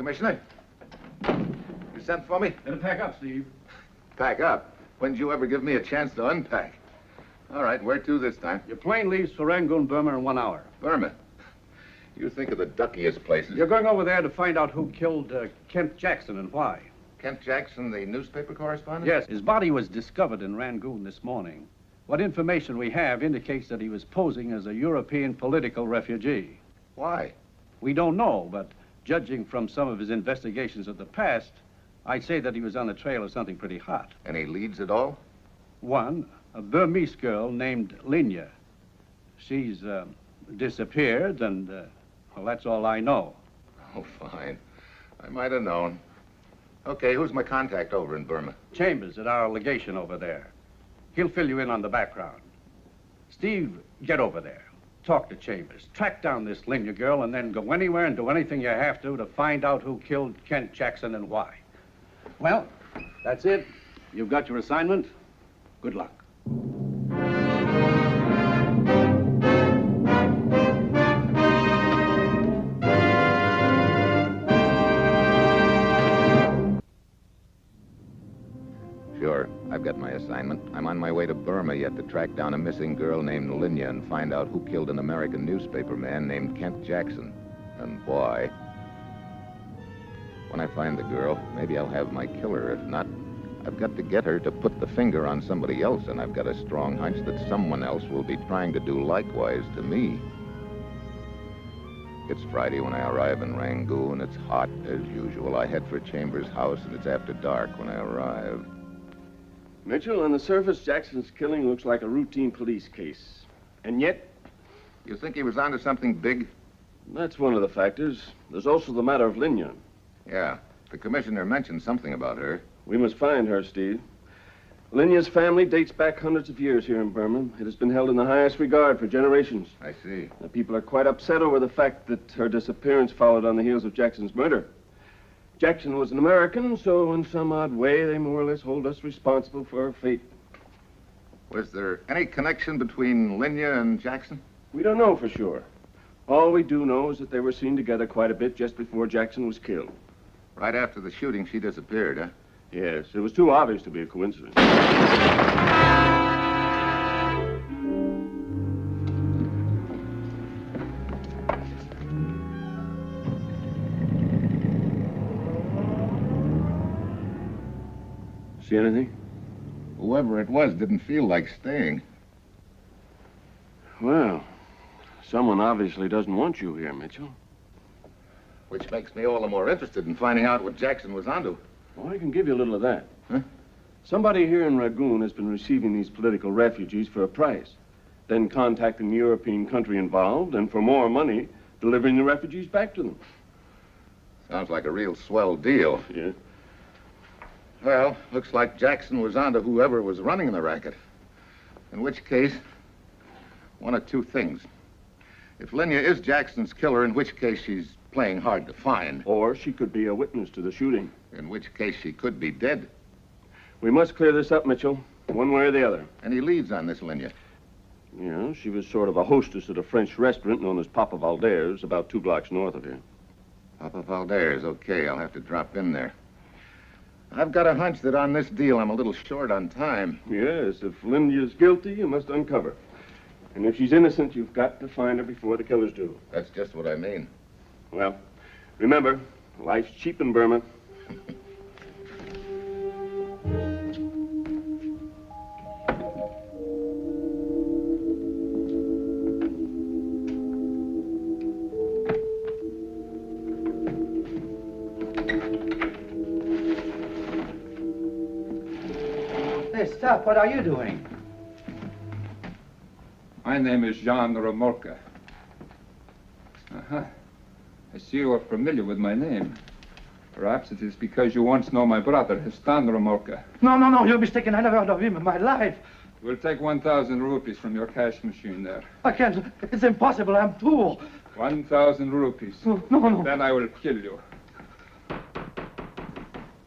Commissioner. You sent for me? Better pack up, Steve. Pack up? When'd you ever give me a chance to unpack? All right, where to this time? Your plane leaves for Rangoon, Burma in 1 hour. Burma? You think of the duckiest places. You're going over there to find out who killed Kent Jackson and why. Kent Jackson, the newspaper correspondent? Yes, his body was discovered in Rangoon this morning. What information we have indicates that he was posing as a European political refugee. Why? We don't know, but judging from some of his investigations of the past, I'd say that he was on the trail of something pretty hot. Any leads at all? One, a Burmese girl named Linya. She's disappeared, and, well, that's all I know. Oh, fine. I might have known. Okay, who's my contact over in Burma? Chambers at our legation over there. He'll fill you in on the background. Steve, get over there. Talk to Chambers. Track down this Linya girl and then go anywhere and do anything you have to find out who killed Kent Jackson and why. Well, that's it. You've got your assignment. Good luck. Sure, I've got my assignment. I'm on my way to Burma yet to track down a missing girl named Linya and find out who killed an American newspaper man named Kent Jackson and why. When I find the girl, maybe I'll have my killer. If not, I've got to get her to put the finger on somebody else, and I've got a strong hunch that someone else will be trying to do likewise to me. It's Friday when I arrive in Rangoon. It's hot, as usual. I head for Chambers' house, and it's after dark when I arrive. Mitchell, on the surface, Jackson's killing looks like a routine police case. And yet... You think he was onto something big? That's one of the factors. There's also the matter of Linya. Yeah, the commissioner mentioned something about her. We must find her, Steve. Linya's family dates back hundreds of years here in Burma. It has been held in the highest regard for generations. I see. The people are quite upset over the fact that her disappearance followed on the heels of Jackson's murder. Jackson was an American, so in some odd way, they more or less hold us responsible for her fate. Was there any connection between Linya and Jackson? We don't know for sure. All we do know is that they were seen together quite a bit just before Jackson was killed. Right after the shooting, she disappeared, huh? Yes, it was too obvious to be a coincidence. See anything? Whoever it was didn't feel like staying. Well, someone obviously doesn't want you here, Mitchell. Which makes me all the more interested in finding out what Jackson was onto. Well, I can give you a little of that. Huh? Somebody here in Rangoon has been receiving these political refugees for a price, then contacting the European country involved, and for more money, delivering the refugees back to them. Sounds like a real swell deal. Yeah. Well, looks like Jackson was onto whoever was running the racket. In which case, one of two things. If Linya is Jackson's killer, in which case she's playing hard to find. Or she could be a witness to the shooting. In which case she could be dead. We must clear this up, Mitchell, one way or the other. Any leads on this Linya? Yeah, she was sort of a hostess at a French restaurant known as Papa Valder's, about 2 blocks north of here. Papa Valder's, okay, I'll have to drop in there. I've got a hunch that on this deal I'm a little short on time. Yes, if Linya's guilty, you must uncover. And if she's innocent, you've got to find her before the killers do. That's just what I mean. Well, remember, life's cheap in Burma. Hey, stop. What are you doing? My name is Jean Romorka. Uh-huh. I see you are familiar with my name. Perhaps it is because you once know my brother, Stan Romorka. No, you're mistaken. I never heard of him in my life. We'll take 1,000 rupees from your cash machine there. I can't. It's impossible. I'm poor. 1,000 rupees. No. Then I will kill you.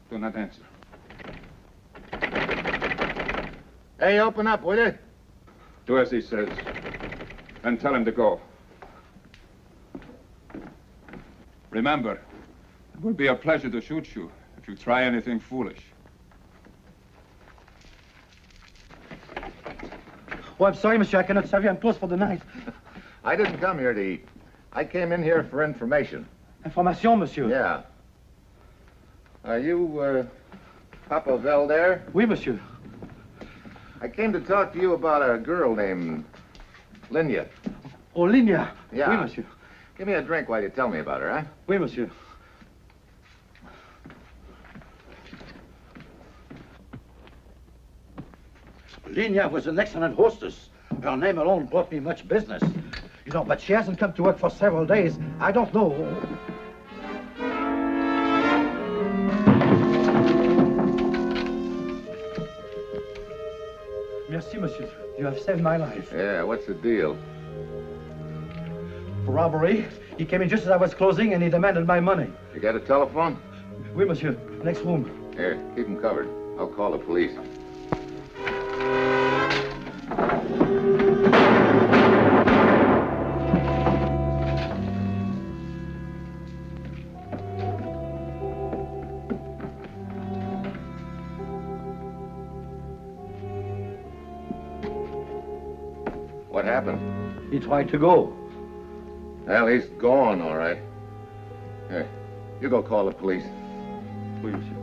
Do not answer. Hey, open up, will you? Do as he says. And tell him to go. Remember, It will be a pleasure to shoot you if you try anything foolish. Oh, I'm sorry, monsieur. I cannot serve you. I'm closed for the night. I didn't come here to eat. I came in here for information. Information, monsieur. Yeah. Are you, Papa Valder? Oui, monsieur. I came to talk to you about a girl named Linya. Oh, Linya. Yeah. Oui, monsieur. Give me a drink while you tell me about her, huh? Oui, monsieur. Linya was an excellent hostess. Her name alone brought me much business. You know, but she hasn't come to work for several days. I don't know. Merci, monsieur. You have saved my life. Yeah, what's the deal? Robbery. He came in just as I was closing and he demanded my money. You got a telephone? Oui, monsieur. Next room. Here, keep him covered. I'll call the police. What happened? He tried to go. Well, he's gone, all right. Here, you go call the police. Oui, monsieur.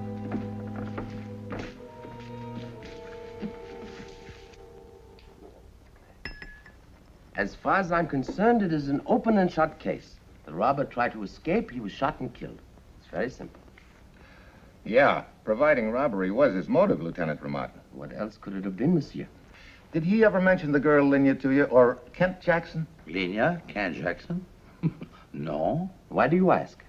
As far as I'm concerned, it is an open and shut case. The robber tried to escape, he was shot and killed. It's very simple. Yeah, providing robbery was his motive, Lieutenant Ramat. What else could it have been, monsieur? Did he ever mention the girl Linya to you, or Kent Jackson? Linya? Kent Jackson? No. Why do you ask?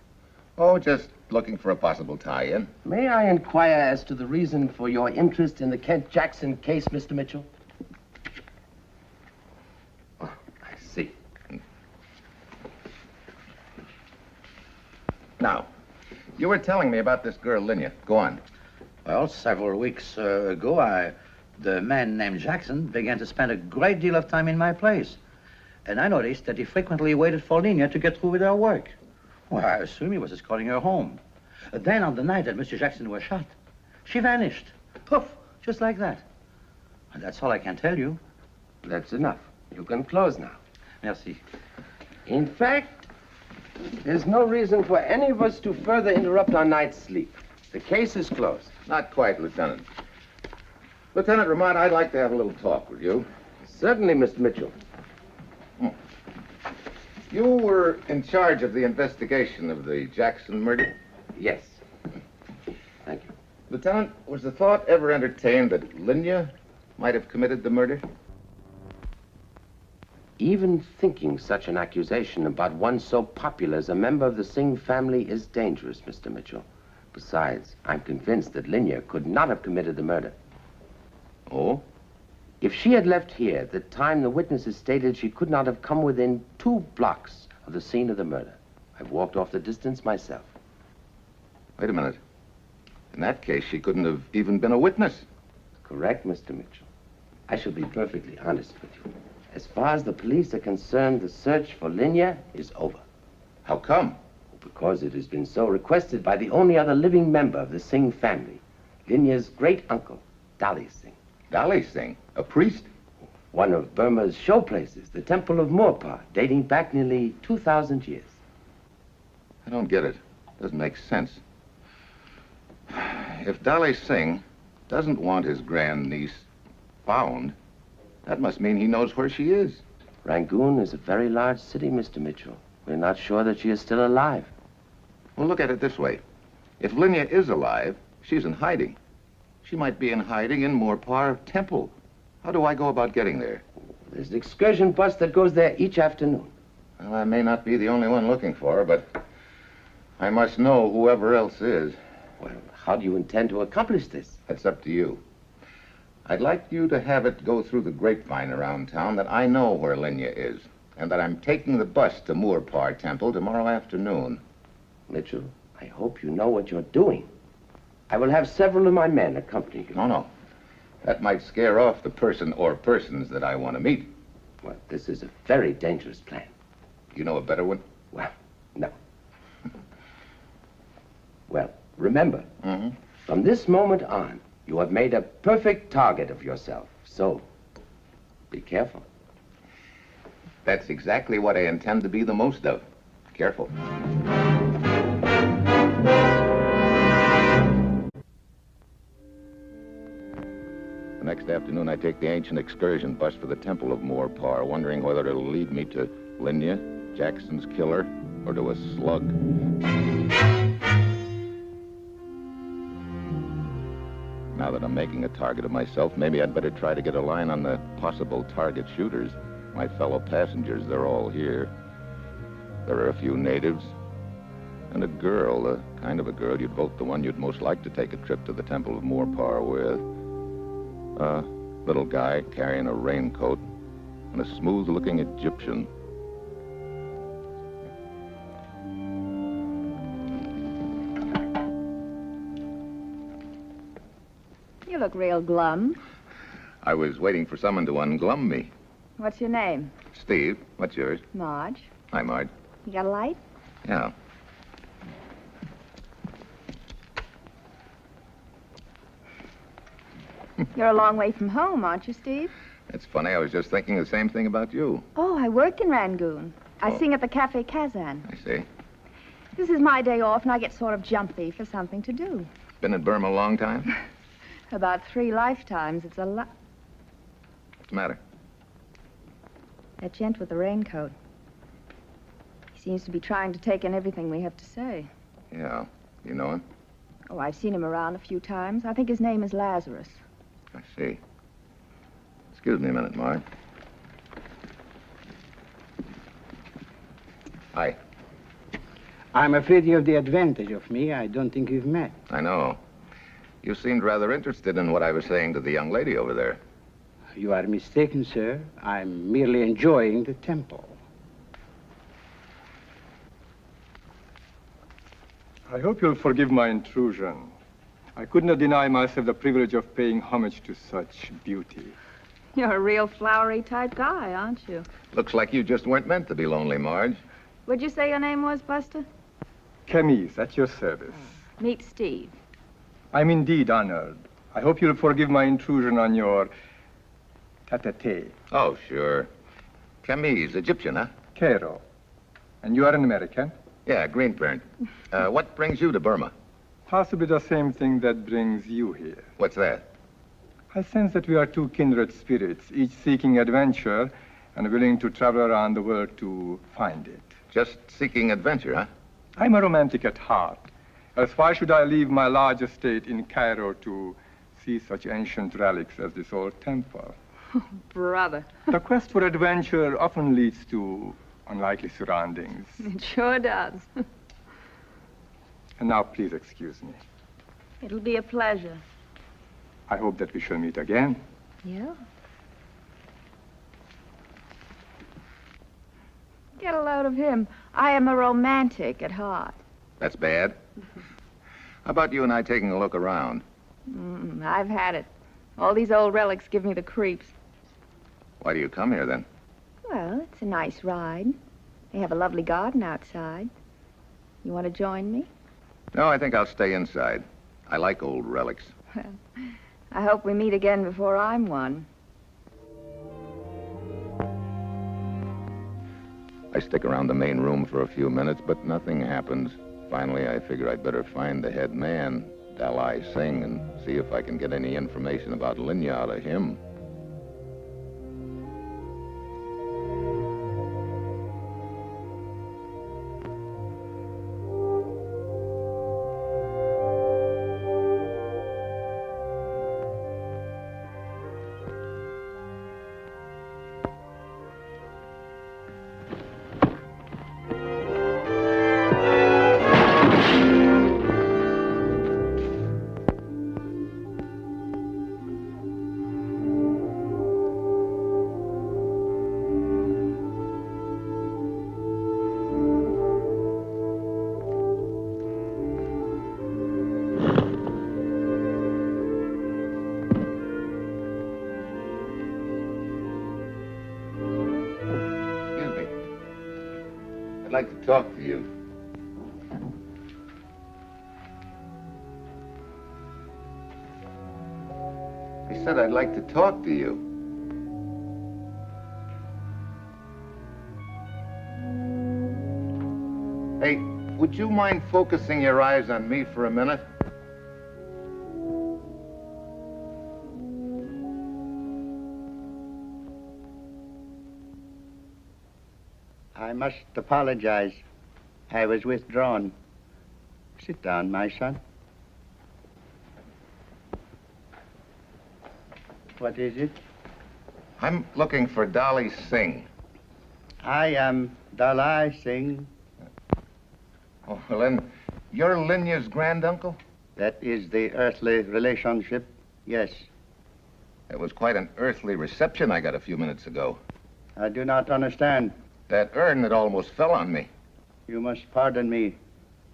Oh, just looking for a possible tie-in. May I inquire as to the reason for your interest in the Kent Jackson case, Mr. Mitchell? Oh, I see. Now, you were telling me about this girl Linya. Go on. Well, several weeks ago, the man named Jackson began to spend a great deal of time in my place. And I noticed that he frequently waited for Linya to get through with her work. Well, I assume he was escorting her home. Then on the night that Mr. Jackson was shot, she vanished. Poof, just like that. And that's all I can tell you. That's enough. You can close now. Merci. In fact, there's no reason for any of us to further interrupt our night's sleep. The case is closed. Not quite, Lieutenant. Lieutenant Ramat, I'd like to have a little talk with you. Certainly, Mr. Mitchell. You were in charge of the investigation of the Jackson murder? Yes. Thank you. Lieutenant, was the thought ever entertained that Linya might have committed the murder? Even thinking such an accusation about one so popular as a member of the Singh family is dangerous, Mr. Mitchell. Besides, I'm convinced that Linya could not have committed the murder. Oh? If she had left here at the time the witnesses stated, she could not have come within 2 blocks of the scene of the murder. I've walked off the distance myself. Wait a minute. In that case, she couldn't have even been a witness. Correct, Mr. Mitchell. I shall be perfectly honest with you. As far as the police are concerned, the search for Linya is over. How come? Because it has been so requested by the only other living member of the Singh family, Linya's great-uncle, Dali Singh. Dali Singh, a priest? One of Burma's showplaces, the Temple of Morpar, dating back nearly 2,000 years. I don't get it. Doesn't make sense. If Dali Singh doesn't want his grandniece found, that must mean he knows where she is. Rangoon is a very large city, Mr. Mitchell. We're not sure that she is still alive. Well, look at it this way. If Linya is alive, she's in hiding. She might be in hiding in Morpar Temple. How do I go about getting there? There's an excursion bus that goes there each afternoon. Well, I may not be the only one looking for her, but I must know whoever else is. Well, how do you intend to accomplish this? That's up to you. I'd like you to have it go through the grapevine around town that I know where Linya is, and that I'm taking the bus to Morpar Temple tomorrow afternoon. Mitchell, I hope you know what you're doing. I will have several of my men accompany you. No. That might scare off the person or persons that I want to meet. Well, this is a very dangerous plan. You know a better one? Well, no. Well, remember, from this moment on, you have made a perfect target of yourself. So, be careful. That's exactly what I intend to be the most of. Careful. The next afternoon, I take the ancient excursion bus for the Temple of Morpar, wondering whether it'll lead me to Linya, Jackson's killer, or to a slug. Now that I'm making a target of myself, maybe I'd better try to get a line on the possible target shooters. My fellow passengers, they're all here. There are a few natives and a girl, the kind of a girl you'd vote the one you'd most like to take a trip to the Temple of Morpar with. A little guy carrying a raincoat and a smooth-looking Egyptian. You look real glum. I was waiting for someone to unglum me. What's your name? Steve, what's yours? Marge. Hi, Marge. You got a light? Yeah. You're a long way from home, aren't you, Steve? It's funny, I was just thinking the same thing about you. Oh, I work in Rangoon. I Oh. sing at the Cafe Kazan. I see. This is my day off, and I get sort of jumpy for something to do. Been in Burma a long time? About 3 lifetimes. It's a lot. What's the matter? That gent with the raincoat. He seems to be trying to take in everything we have to say. Yeah. You know him? Oh, I've seen him around a few times. I think his name is Lazarus. I see. Excuse me a minute, Marge. Hi. I'm afraid you have the advantage of me. I don't think we've met. I know. You seemed rather interested in what I was saying to the young lady over there. You are mistaken, sir. I'm merely enjoying the temple. I hope you'll forgive my intrusion. I could not deny myself the privilege of paying homage to such beauty. You're a real flowery type guy, aren't you? Looks like you just weren't meant to be lonely, Marge. What'd you say your name was, Buster? Camise, at your service. Meet Steve. I'm indeed honored. I hope you'll forgive my intrusion on your tete-a-tete. Oh, sure. Camise, Egyptian, huh? Cairo. And you are an American? Yeah, green-print. What brings you to Burma? Possibly the same thing that brings you here. What's that? I sense that we are two kindred spirits, each seeking adventure and willing to travel around the world to find it. Just seeking adventure, huh? I'm a romantic at heart. Else why should I leave my large estate in Cairo to see such ancient relics as this old temple? Brother. The quest for adventure often leads to unlikely surroundings. It sure does. And now please excuse me. It'll be a pleasure. I hope that we shall meet again. Yeah. Get a load of him. I am a romantic at heart. That's bad. How about you and I taking a look around? I've had it. All these old relics give me the creeps. Why do you come here, then? Well, it's a nice ride. They have a lovely garden outside. You want to join me? No, I think I'll stay inside. I like old relics. Well, I hope we meet again before I'm one. I stick around the main room for a few minutes, but nothing happens. Finally, I figure I'd better find the head man, Dalai Singh, and see if I can get any information about Linya out of him. I'd like to talk to you. said I'd like to talk to you. Hey, would you mind focusing your eyes on me for a minute? I must apologize. I was withdrawn. Sit down, my son. What is it? I'm looking for Dolly Singh. I am Dalai Singh. Oh, well, then, you're Linya's granduncle? That is the earthly relationship, yes. It was quite an earthly reception I got a few minutes ago. I do not understand. That urn that almost fell on me. You must pardon me.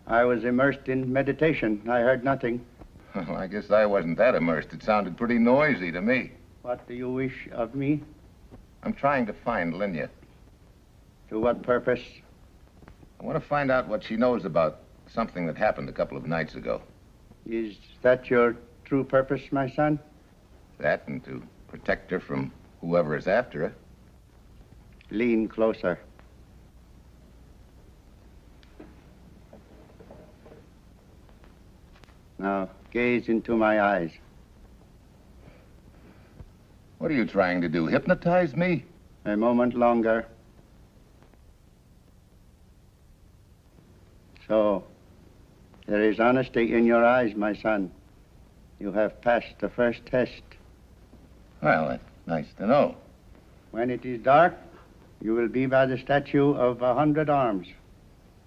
I was immersed in meditation. I heard nothing. Well, I guess I wasn't that immersed. It sounded pretty noisy to me. What do you wish of me? I'm trying to find Linya. To what purpose? I want to find out what she knows about something that happened a couple of nights ago. Is that your true purpose, my son? That and to protect her from whoever is after her. Lean closer. Now, gaze into my eyes. What are you trying to do, hypnotize me? A moment longer. So, there is honesty in your eyes, my son. You have passed the first test. Well, that's nice to know. When it is dark, you will be by the statue of 100 arms.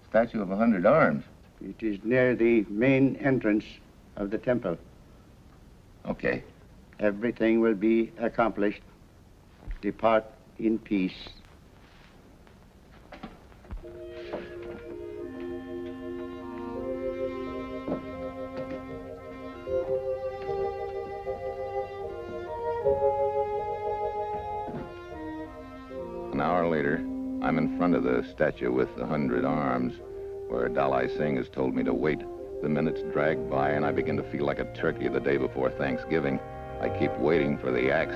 Statue of 100 arms? It is near the main entrance of the temple. Okay. Everything will be accomplished. Depart in peace. An hour later, I'm in front of the statue with the 100 arms, where Dalai Singh has told me to wait. The minutes drag by, and I begin to feel like a turkey the day before Thanksgiving. I keep waiting for the axe.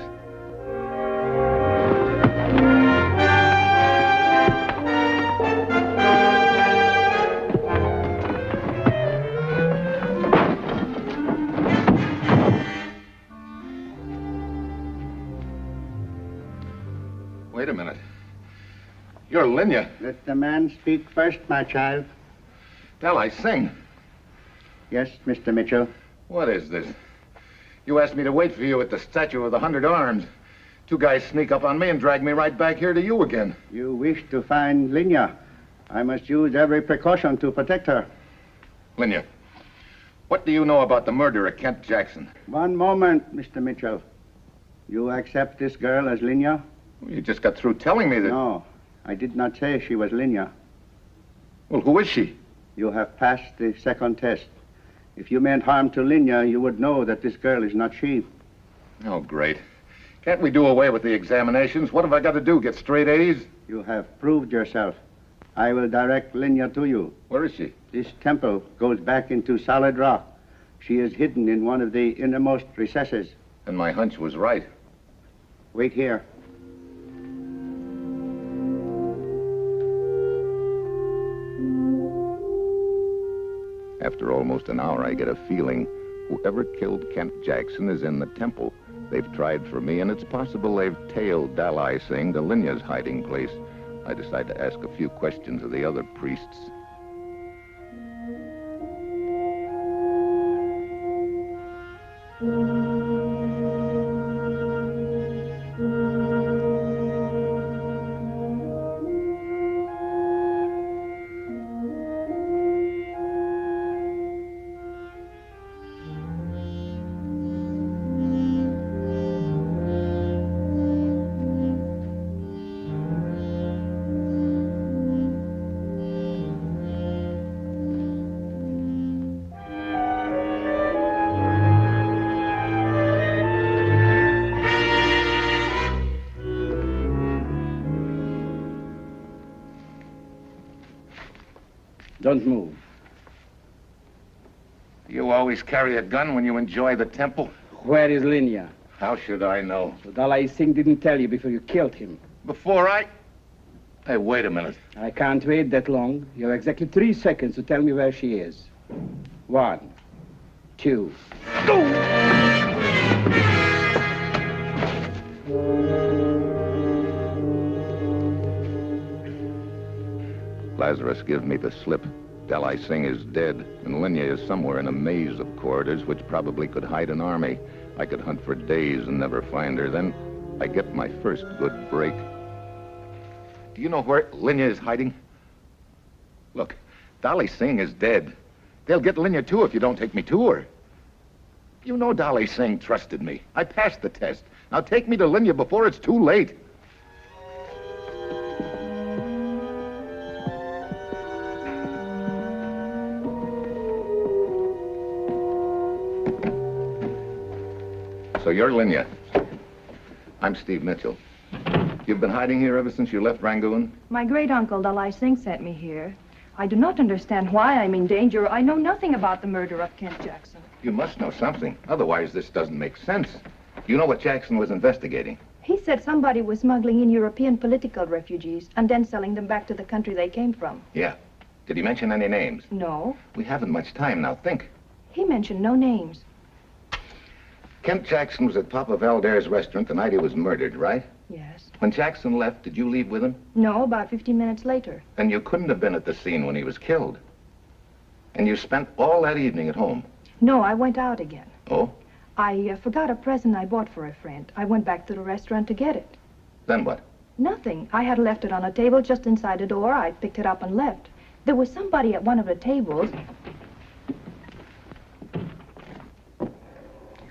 Wait a minute. You're Linya. Let the man speak first, my child. Dalai Singh. Yes, Mr. Mitchell. What is this? You asked me to wait for you at the statue of the 100 arms. Two guys sneak up on me and drag me right back here to you again. You wish to find Linya. I must use every precaution to protect her. Linya, what do you know about the murder of Kent Jackson? One moment, Mr. Mitchell. You accept this girl as Linya? You just got through telling me that... No, I did not say she was Linya. Well, who is she? You have passed the second test. If you meant harm to Linya, you would know that this girl is not she. Oh, great. Can't we do away with the examinations? What have I got to do, get straight A's? You have proved yourself. I will direct Linya to you. Where is she? This temple goes back into solid rock. She is hidden in one of the innermost recesses. And my hunch was right. Wait here. After almost an hour, I get a feeling whoever killed Kent Jackson is in the temple. They've tried for me, and it's possible they've tailed Dalai Singh to Linya's hiding place. I decide to ask a few questions of the other priests. Don't move. You always carry a gun when you enjoy the temple? Where is Linya? How should I know? So Dalai Singh didn't tell you before you killed him. Before I... Hey, wait a minute. I can't wait that long. You have exactly 3 seconds to tell me where she is. 1, 2, go! Lazarus gives me the slip. Dalai Singh is dead, and Linya is somewhere in a maze of corridors which probably could hide an army. I could hunt for days and never find her. Then I get my first good break. Do you know where Linya is hiding? Look, Dalai Singh is dead. They'll get Linya too if you don't take me to her. You know Dalai Singh trusted me. I passed the test. Now take me to Linya before it's too late. So you're Linya. I'm Steve Mitchell. You've been hiding here ever since you left Rangoon? My great-uncle Dalai Singh sent me here. I do not understand why I'm in danger. I know nothing about the murder of Kent Jackson. You must know something. Otherwise, this doesn't make sense. You know what Jackson was investigating? He said somebody was smuggling in European political refugees and then selling them back to the country they came from. Yeah. Did he mention any names? No. We haven't much time now. Think. He mentioned no names. Kent Jackson was at Papa Valder's restaurant the night he was murdered, right? Yes. When Jackson left, did you leave with him? No, about 15 minutes later. Then you couldn't have been at the scene when he was killed. And you spent all that evening at home? No, I went out again. Oh? I forgot a present I bought for a friend. I went back to the restaurant to get it. Then what? Nothing. I had left it on a table just inside the door. I picked it up and left. There was somebody at one of the tables.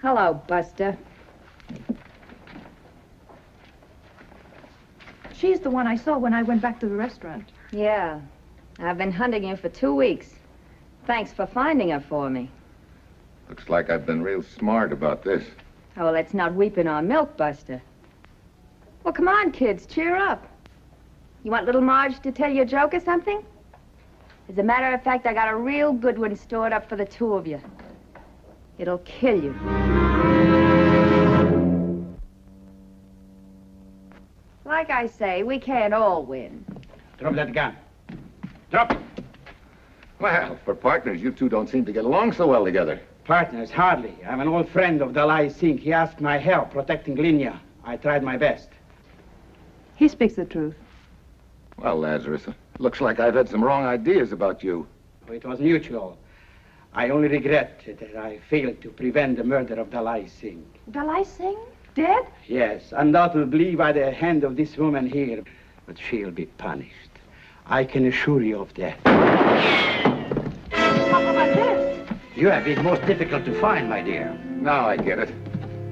Hello, Buster. She's the one I saw when I went back to the restaurant. Yeah. I've been hunting you for 2 weeks. Thanks for finding her for me. Looks like I've been real smart about this. Oh, let's not weeping on milk, Buster. Well, come on, kids, cheer up. You want little Marge to tell you a joke or something? As a matter of fact, I got a real good one stored up for the two of you. It'll kill you. Like I say, we can't all win. Drop that gun. Drop it. Well, for partners, you two don't seem to get along so well together. Partners, hardly. I'm an old friend of Dalai Singh. He asked my help protecting Linya. I tried my best. He speaks the truth. Well, Lazarus, looks like I've had some wrong ideas about you. It was mutual. I only regret that I failed to prevent the murder of Dalai Singh. Dalai Singh? Dead? Yes, undoubtedly by the hand of this woman here. But she'll be punished. I can assure you of that. Papa, my death. You have been most difficult to find, my dear. Now I get it.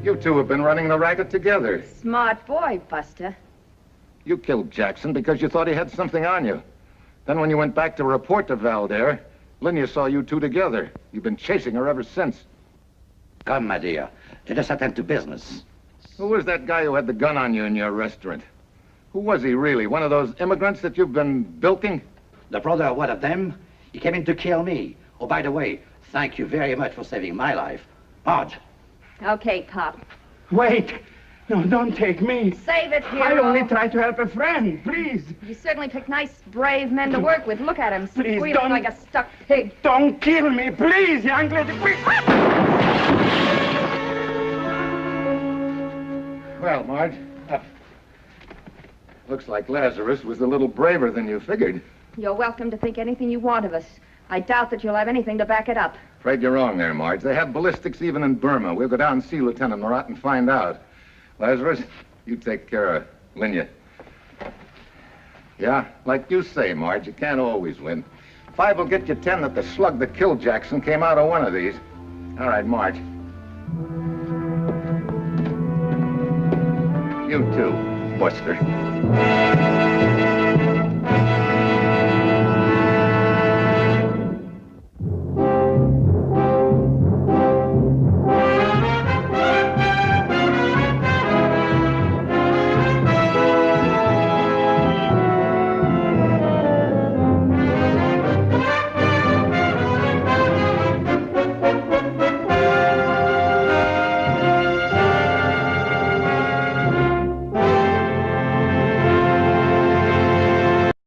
You two have been running the racket together. Smart boy, Buster. You killed Jackson because you thought he had something on you. Then when you went back to report to Valder, Linya saw you two together. You've been chasing her ever since. Come, my dear. Let us attend to business. Who was that guy who had the gun on you in your restaurant? Who was he, really? One of those immigrants that you've been bilking? The brother of one of them, he came in to kill me. Oh, by the way, thank you very much for saving my life. Marge. Okay, Pop. Wait. No, don't take me. Save it, hero. I only tried to help a friend. Please. You certainly pick nice, brave men to work with. Look at him, Please, squealing don't- like a stuck pig. Don't kill me, please, young lady. Please. Well, Marge, looks like Lazarus was a little braver than you figured. You're welcome to think anything you want of us. I doubt that you'll have anything to back it up. Afraid you're wrong there, Marge. They have ballistics even in Burma. We'll go down and see Lieutenant Marat and find out. Lazarus, you take care of Linya. Yeah, like you say, Marge, you can't always win. 5 will get you 10 that the slug that killed Jackson came out of one of these. All right, Marge. You too, Buster.